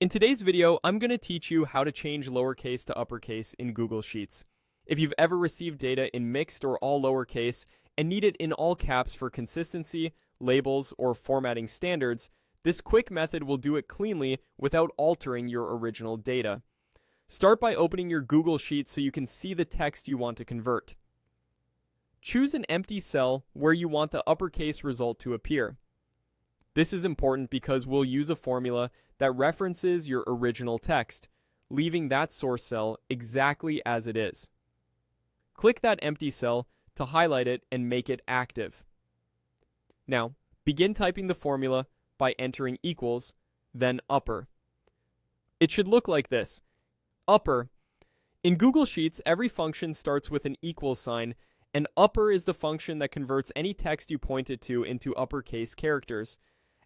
In today's video, I'm going to teach you how to change lowercase to uppercase in Google Sheets. If you've ever received data in mixed or all lowercase and need it in all caps for consistency, labels, or formatting standards, this quick method will do it cleanly without altering your original data. Start by opening your Google Sheet so you can see the text you want to convert. Choose an empty cell where you want the uppercase result to appear. This is important because we'll use a formula that references your original text, leaving that source cell exactly as it is. Click that empty cell to highlight it and make it active. Now, begin typing the formula by entering equals, then upper. It should look like this. Upper. In Google Sheets, every function starts with an equals sign, and upper is the function that converts any text you point it to into uppercase characters.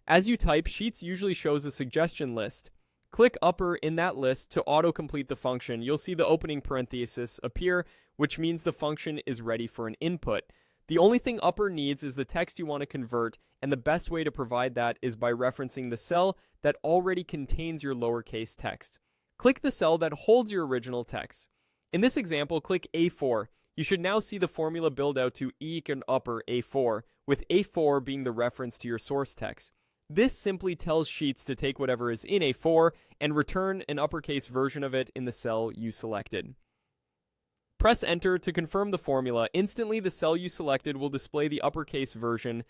As you type, Sheets usually shows a suggestion list. Click upper in that list to autocomplete the function. You'll see the opening parenthesis appear, which means the function is ready for an input. The only thing upper needs is the text you want to convert, and the best way to provide that is by referencing the cell that already contains your lowercase text. Click the cell that holds your original text. In this example, click A4. You should now see the formula build out to equal upper A4, with A4 being the reference to your source text. This simply tells Sheets to take whatever is in A4 and return an uppercase version of it in the cell you selected. Press Enter to confirm the formula. Instantly, the cell you selected will display the uppercase version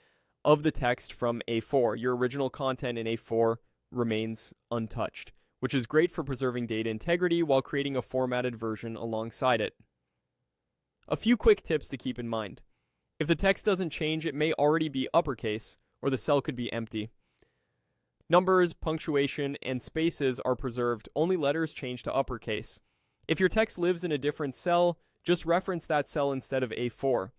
of the text from A4. Your original content in A4 remains untouched, which is great for preserving data integrity while creating a formatted version alongside it. A few quick tips to keep in mind. If the text doesn't change, it may already be uppercase, or the cell could be empty. Numbers, punctuation, and spaces are preserved, only letters change to uppercase. If your text lives in a different cell, just reference that cell instead of A4.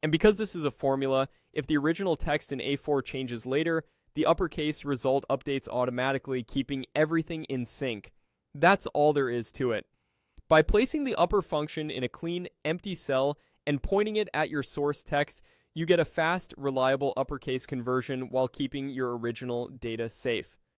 And because this is a formula, if the original text in A4 changes later, the uppercase result updates automatically, keeping everything in sync. That's all there is to it. By placing the upper function in a clean, empty cell and pointing it at your source text, you get a fast, reliable uppercase conversion while keeping your original data safe.